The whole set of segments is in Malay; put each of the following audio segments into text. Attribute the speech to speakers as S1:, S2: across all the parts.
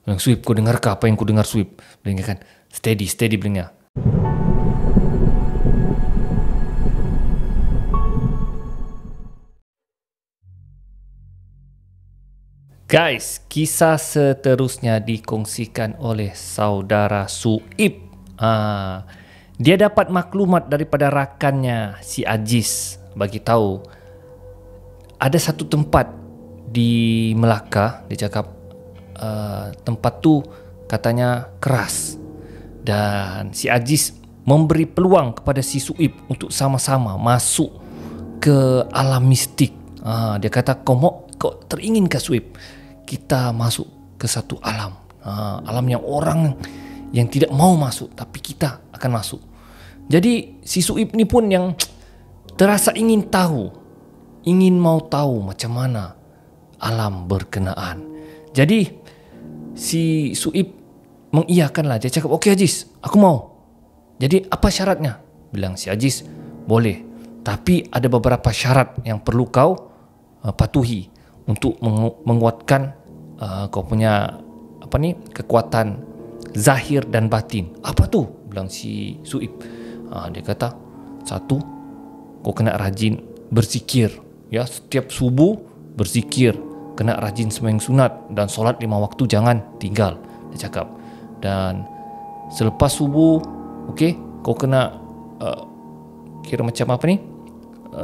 S1: Yang Suip, kau dengar ke apa yang kau dengar Suip? Belinga kan, steady Belinga. Guys, kisah seterusnya dikongsikan oleh saudara Suip. Dia dapat maklumat daripada rakannya si Ajis, bagi tahu ada satu tempat di Melaka. Dia cakap tempat tu katanya keras, dan si Ajis memberi peluang kepada si Suip untuk sama-sama masuk ke alam mistik. Dia kata, kau teringin ke Suip? Kita masuk ke satu alam, alam yang orang yang tidak mau masuk, tapi kita akan masuk. Jadi si Suip ni pun yang terasa ingin mau tahu macam mana alam berkenaan. Jadi si Suip mengiyakanlah. Dia cakap, okey Ajis, aku mau. Jadi apa syaratnya? Bilang si Ajis, boleh, tapi ada beberapa syarat yang perlu kau patuhi untuk menguatkan kau punya kekuatan zahir dan batin. Apa tu? Bilang si Suip. Dia kata, satu, kau kena rajin berzikir, ya, setiap subuh berzikir, kena rajin sembahyang sunat dan solat 5 waktu jangan tinggal. Dia cakap. Dan selepas subuh, kau kena kira macam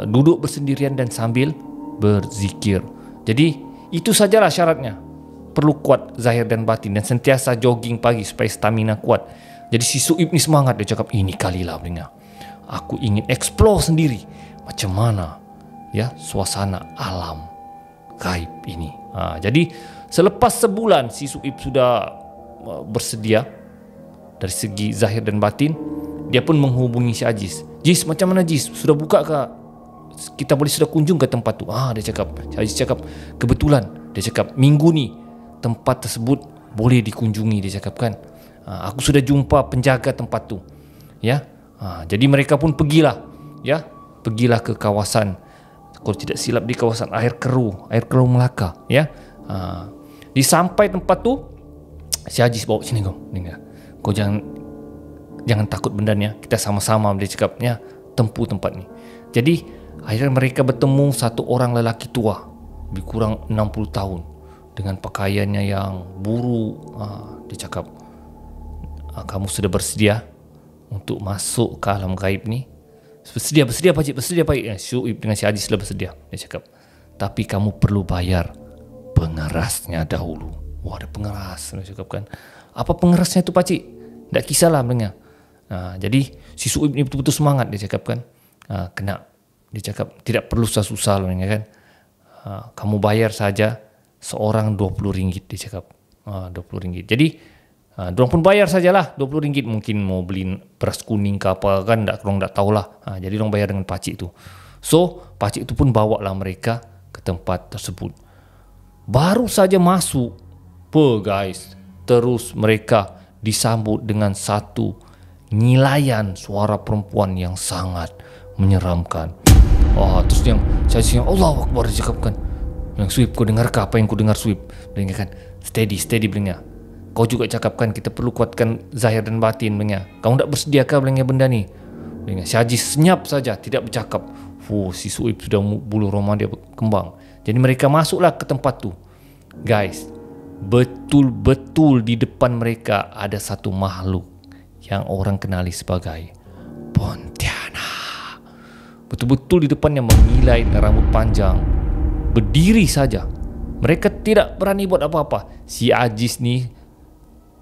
S1: duduk bersendirian dan sambil berzikir. Jadi itu sajalah syaratnya. Perlu kuat zahir dan batin, dan sentiasa jogging pagi supaya stamina kuat. Jadi si Suip ni semangat. Dia cakap, ini kalilah Belinga, aku ingin explore sendiri macam mana ya suasana alam gaib ini. Jadi selepas sebulan si Suip sudah bersedia dari segi zahir dan batin. Dia pun menghubungi si Ajis. Jis, macam mana Jis? Sudah buka ke? Kita boleh sudah kunjung ke tempat tu? Dia cakap. Si Ajis cakap, kebetulan. Dia cakap, minggu ni tempat tersebut boleh dikunjungi. Dia cakap kan, aku sudah jumpa penjaga tempat tu, ya. Jadi mereka pun pergilah ke kawasan, kalau tidak silap di kawasan air keruh Melaka, ya. Di sampai tempat tu, si Ajis bawa, sini kau jangan takut benda ni, kita sama-sama, dia cakap, ya, tempuh tempat ni. Jadi akhirnya mereka bertemu satu orang lelaki tua, lebih kurang 60 tahun, dengan pakaiannya yang buruk. Dia cakap, kamu sudah bersedia untuk masuk ke alam gaib ni? Bersedia pakcik. Suip dengan si Ajis sudah bersedia. Dia cakap, tapi kamu perlu bayar pengerasnya dahulu. Wah, ada pengeras. Dia cakap kan, apa pengerasnya tu pakcik? Tak kisahlah Belinga. Jadi si Suip ni betul-betul semangat. Dia cakap kan, dia cakap, tidak perlu susah-susah Belinga kan. Kamu bayar saja seorang RM20, dia cakap. RM20. Jadi diorang pun bayar sajalah RM20. Mungkin mau beli beras kuning ke apa kan, korang tak tahulah. Jadi diorang bayar dengan pakcik tu. So pakcik tu pun bawa lah mereka ke tempat tersebut. Baru saja masuk, guys, terus mereka disambut dengan satu nilaian suara perempuan yang sangat menyeramkan. Terus yang saya Allahu Akbar, dia cakap kan, yang Suip, kau dengar ke apa yang kau dengar Suip? Belinga kan, steady Belinga. Kau juga cakapkan kita perlu kuatkan zahir dan batin Belinga. Kau tak bersedia ke Belinga benda ni? Belinga, si Ajis senyap saja, tidak bercakap. Si Suip sudah bulu roma dia kembang. Jadi mereka masuklah ke tempat tu. Guys, betul-betul di depan mereka ada satu makhluk yang orang kenali sebagai Pontianak. Betul-betul di depannya mengilai dengan rambut panjang, berdiri saja. Mereka tidak berani buat apa-apa. Si Ajis ni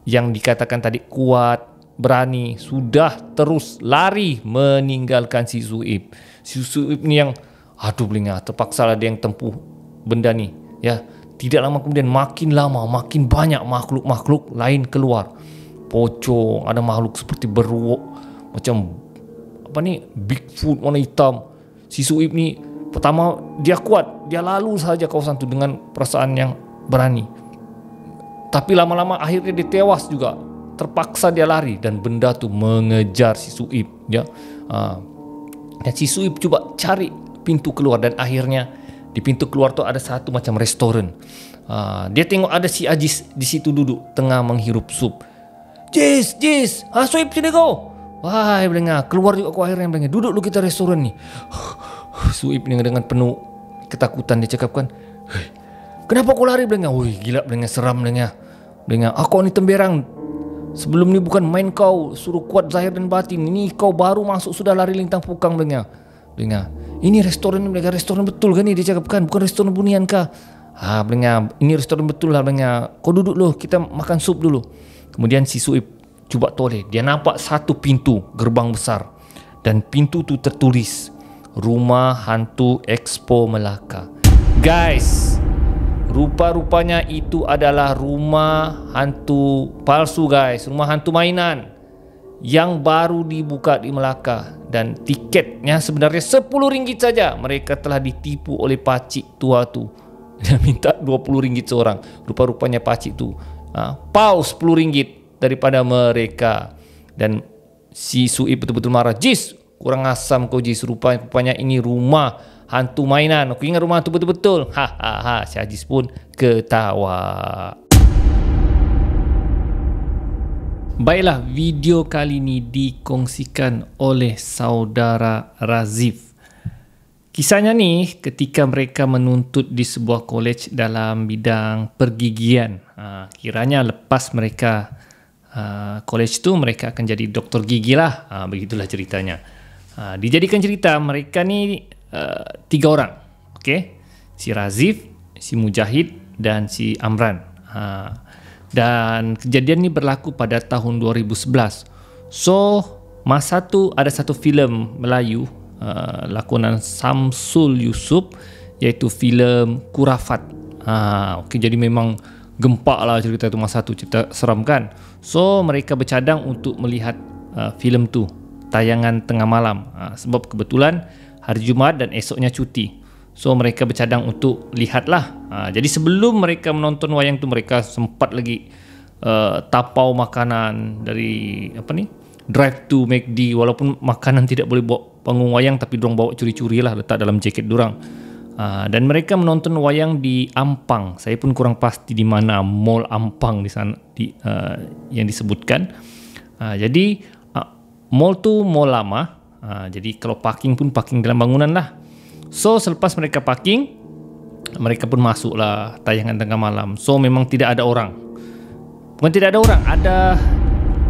S1: yang dikatakan tadi kuat, berani, sudah terus lari meninggalkan si Suip. Si Suip ni yang Belinga, terpaksalah dia yang tempuh benda ni, ya. Tidak lama kemudian, makin lama makin banyak makhluk-makhluk lain keluar. Pocong, ada makhluk seperti beruang, macam Bigfoot warna hitam. Si Suip ni pertama dia kuat, dia lalu saja kawasan tu dengan perasaan yang berani. Tapi lama-lama akhirnya dia tewas juga. Terpaksa dia lari dan benda tu mengejar si Suip, ya. Dan si Suip cuba cari pintu keluar dan akhirnya Di pintu keluar tu ada satu macam restoran. Dia tengok ada si Ajis di situ duduk tengah menghirup sup. Jis, Suip sini kau. Wah, dia dengar. Keluar juga aku akhirnya dengar. Duduk lu kita restoran ni. Suip ni dengan penuh ketakutan dia cakapkan, "Hei, kenapa kau lari?" Dengar. Wih, gila dengar, seram dengar. Aku ni temberang. Sebelum ni bukan main kau suruh kuat zahir dan batin. Ini kau baru masuk sudah lari lintang pukang dengar. Ini restoran restoran betul kan ni dia cakapkan, bukan restoran bunian kah? Dengar. Ini restoran betul lah dengar. Kau duduk dulu, kita makan sup dulu. Kemudian si Suip cuba toleh. Dia nampak satu pintu gerbang besar dan pintu tu tertulis Rumah Hantu Expo Melaka. Guys, rupa-rupanya itu adalah rumah hantu palsu guys, rumah hantu mainan yang baru dibuka di Melaka dan tiketnya sebenarnya RM10 saja. Mereka telah ditipu oleh pacik tua tu. Dia minta RM20 seorang. Rupa-rupanya pacik tu pau RM10 daripada mereka. Dan si Suip betul-betul marah. Jis, kurang asam kau Jis. Rupanya ini rumah hantu mainan. Aku ingat rumah hantu betul-betul. Si Ajis pun ketawa. Baiklah, video kali ini dikongsikan oleh saudara Razif. Kisahnya ni ketika mereka menuntut di sebuah college dalam bidang pergigian. Kiranya lepas mereka college tu mereka akan jadi doktor gigi lah. Begitulah ceritanya. Dijadikan cerita mereka ni 3 orang. Okay? Si Razif, si Mujahid dan si Amran. Dan kejadian ni berlaku pada tahun 2011. So masa tu ada satu filem Melayu lakonan Samsul Yusof, iaitu filem Kurafat. Okay, jadi memang gempak lah cerita tu masa tu, cerita seram kan. So mereka bercadang untuk melihat filem tu tayangan tengah malam, sebab kebetulan hari Jumaat dan esoknya cuti. So mereka bercadang untuk lihatlah. Jadi sebelum mereka menonton wayang tu, mereka sempat lagi tapau makanan dari drive to McD. Walaupun makanan tidak boleh bawa panggung wayang, tapi dorang bawa curi-curi lah, letak dalam jaket dorang. Dan mereka menonton wayang di Ampang. Saya pun kurang pasti di mana Mall Ampang di sana yang disebutkan. Jadi mall tu mall lama. Jadi kalau parking pun parking dalam bangunan lah. So selepas mereka parking, mereka pun masuk lah tayangan tengah malam. So memang tidak ada orang. Bukan tidak ada orang, ada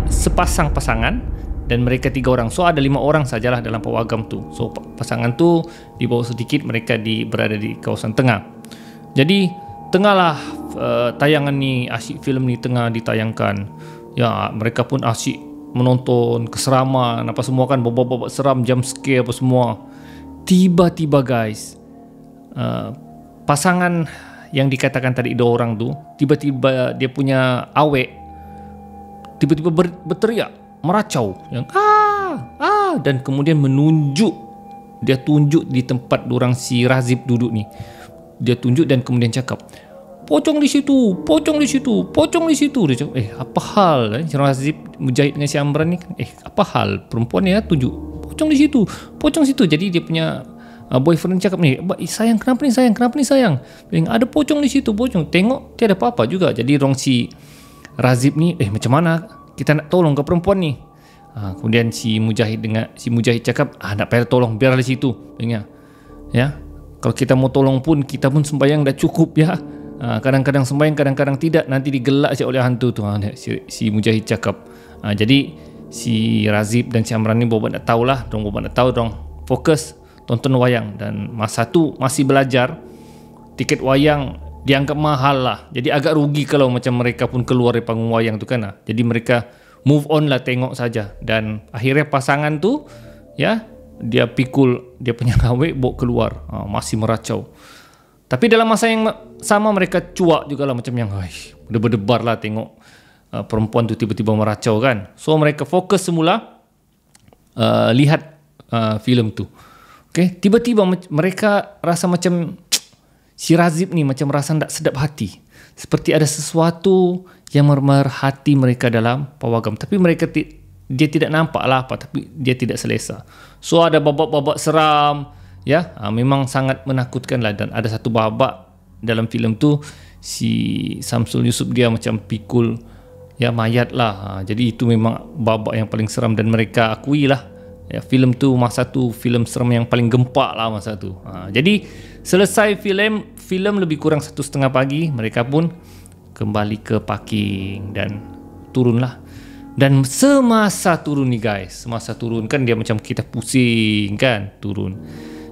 S1: sepasang pasangan dan mereka 3 orang. So ada 5 orang sajalah dalam pawagam tu. So pasangan tu di bawah sedikit, mereka berada di kawasan tengah. Jadi tengahlah tayangan ni, asyik filem ni tengah ditayangkan. Ya, mereka pun asyik menonton keseraman apa semua kan, babak-babak seram, jump scare apa semua. Tiba-tiba guys, pasangan yang dikatakan tadi 2 orang tu, tiba-tiba dia punya awek tiba-tiba berteriak, meracau yang dan kemudian dia tunjuk di tempat dorang si Razif duduk ni. Dia tunjuk dan kemudian cakap, pocong di situ, pocong di situ, pocong di situ. Dia cakap, apa hal? Si Razif, Mujahid dengan si Amran ni, apa hal? Perempuan ni tunjuk pocong di situ, pocong situ. Jadi dia punya boyfriend cakap ni, sayang kenapa ni sayang, kenapa ni sayang? Ada pocong di situ, pocong. Tengok tiada apa-apa juga. Jadi rong si Razif ni, macam mana kita nak tolong ke perempuan ni? Kemudian si Mujahid cakap, nak payah tolong, biarlah di situ. Ya, kalau kita mau tolong pun, kita pun sembahyang dah cukup ya. Kadang-kadang sembahyang, kadang-kadang tidak, nanti digelak oleh hantu tu. Si Mujahid cakap. Jadi si Razif dan si Amran ni bobat nak tahulah, dong fokus tonton wayang. Dan masa tu masih belajar, tiket wayang dianggap mahal lah. Jadi agak rugi kalau macam mereka pun keluar dari panggung wayang tu kan. Jadi mereka move on lah, tengok saja. Dan akhirnya pasangan tu ya, dia pikul dia punya awek, bawa keluar, masih meracau. Tapi dalam masa yang sama mereka cuak juga lah, macam yang berdebar lah tengok perempuan tu tiba-tiba meracau kan. So mereka fokus semula lihat filem tu. Okay, tiba-tiba mereka rasa macam si Razif ni macam rasa tak sedap hati, seperti ada sesuatu yang memerhati mereka dalam pawagam. Tapi dia tidak nampak lah apa, tapi dia tidak selesa. So ada babak-babak seram ya. Memang sangat menakutkan lah. Dan ada satu babak dalam filem tu si Samsul Yusup dia macam pikul ya mayat lah. Jadi itu memang babak yang paling seram dan mereka akui lah ya, filem tu masa tu filem seram yang paling gempak lah masa tu. Jadi selesai filem lebih kurang 1:30 pagi, mereka pun kembali ke parking dan turunlah. Dan semasa turun ni guys, semasa turun kan dia macam kita pusing kan turun.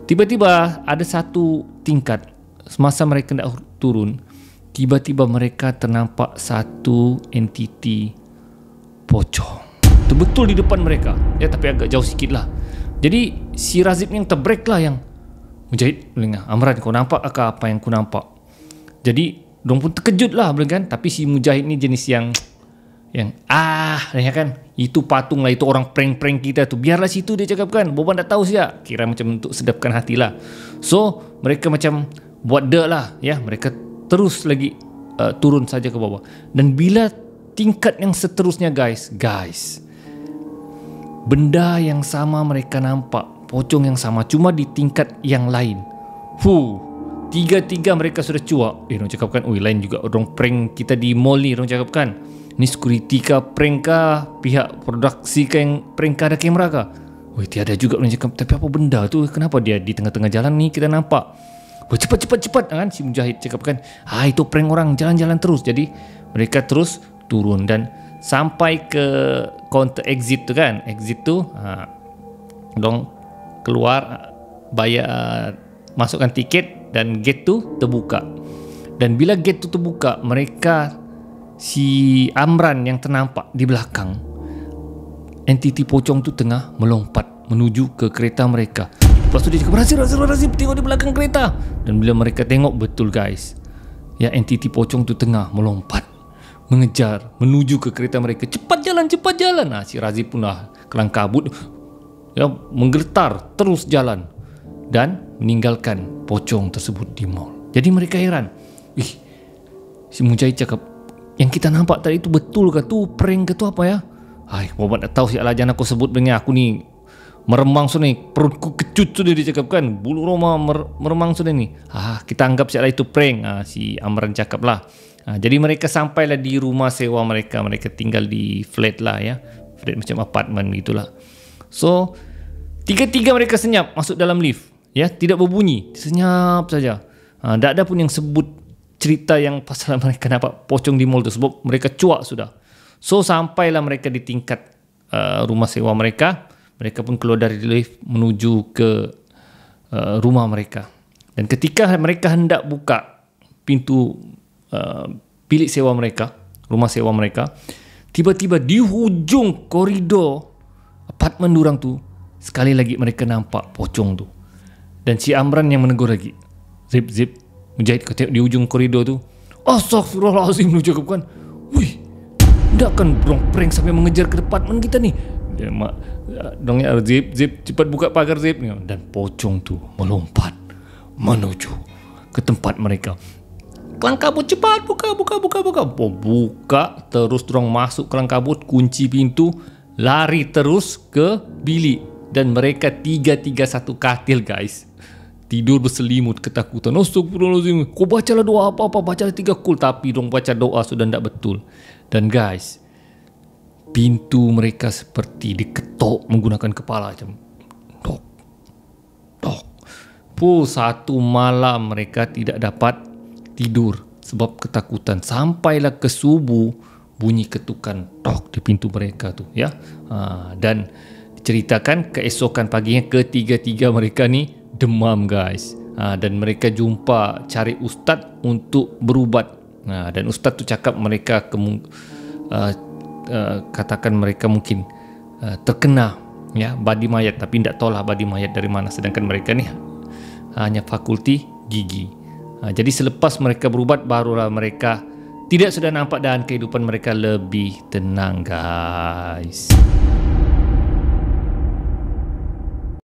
S1: Tiba-tiba ada satu tingkat, semasa mereka nak turun, tiba-tiba mereka ternampak satu entiti pocong. Betul di depan mereka. Ya, tapi agak jauh sikit lah. Jadi si Razib yang terbreak lah yang Mujahid, Amran kau nampak apa yang kau nampak? Jadi dong pun terkejut lah kan. Tapi si Mujahid ni jenis yang ya kan, itu patung lah, itu orang prank-prank kita tu, biarlah situ dia cakap kan, Boban tak tahu siap, kira macam untuk sedapkan hati lah. So mereka macam buat dek lah ya, mereka terus lagi turun saja ke bawah. Dan bila tingkat yang seterusnya guys, benda yang sama mereka nampak, pocong yang sama, cuma di tingkat yang lain. Tiga-tiga mereka sudah cuak. Orang cakap kan, lain juga orang prank kita di mall ni, orang cakap kan, ni security kah, prank kah, pihak produksi kah yang prank kah, ada kamera kah? Tiada juga, orang cakap. Tapi apa benda tu, kenapa dia di tengah-tengah jalan ni kita nampak? Cepat kan, si Mujahid cakap kan, itu prank orang, jalan-jalan terus. Jadi mereka terus turun dan sampai ke counter exit tu kan. Exit tu dong keluar, bayar, masukkan tiket dan gate tu terbuka. Dan bila gate tu terbuka, mereka, si Amran yang ternampak di belakang, entiti pocong tu tengah melompat menuju ke kereta mereka. Lepas tu dia cakap, Razib, tengok di belakang kereta. Dan bila mereka tengok, betul guys, ya, entiti pocong tu tengah melompat, mengejar, menuju ke kereta mereka. Cepat jalan. Si Razib pun dah kelang kabut ya, menggetar terus jalan dan meninggalkan pocong tersebut di mall. Jadi mereka heran, si Mujahid cakap, yang kita nampak tadi itu betul ke tu prank ke tu apa ya? Boban tak tahu sialah, jangan aku sebut dengan aku ni meremang sudah ni, perutku kecut sudah, dia cakap kan, bulu roma meremang sudah ni. Kita anggap sialah itu prank. Si Amran cakap lah. Jadi mereka sampailah di rumah sewa mereka. Mereka tinggal di flat lah ya, flat macam apartmen gitulah. So tiga-tiga mereka senyap masuk dalam lift ya, tidak berbunyi, senyap saja. Tak ada pun yang sebut cerita yang pasal mereka nampak pocong di mall tu, sebab mereka cuak sudah. So sampailah mereka di tingkat rumah sewa mereka. Mereka pun keluar dari lift menuju ke rumah mereka. Dan ketika mereka hendak buka pintu bilik sewa mereka, rumah sewa mereka, tiba-tiba di hujung koridor apartmen durang tu, sekali lagi mereka nampak pocong tu. Dan si Amran yang menegur lagi, Zip, Mujahid, kau tengok di hujung koridor tu. Astaghfirullahalazim, lu cakap kan, tak kan prank sampai mengejar ke apartmen kita ni. Dongnya Zip, cepat buka pagar Zip. Dan pocong tu melompat menuju ke tempat mereka. Kelang kabut, cepat buka. Buka terus, dorang masuk kelang kabut, kunci pintu, lari terus ke bilik. Dan mereka tiga satu katil guys, tidur berselimut ketakutan. Astagfirullahaladzim, kau bacalah doa apa-apa, bacalah 3 kul. Tapi dong baca doa sudah tidak betul. Dan guys, pintu mereka seperti diketok menggunakan kepala macam tok. Satu malam mereka tidak dapat tidur sebab ketakutan. Sampailah ke subuh, bunyi ketukan tok di pintu mereka tu ya. Dan diceritakan keesokan paginya ketiga-tiga mereka ni demam guys. Dan mereka jumpa cari ustaz untuk berubat. Dan ustaz tu cakap mereka katakan mereka mungkin terkena ya badi mayat, tapi tidak tahulah badi mayat dari mana, sedangkan mereka ni hanya fakulti gigi. Jadi selepas mereka berubat, barulah mereka tidak sudah nampak dan kehidupan mereka lebih tenang guys.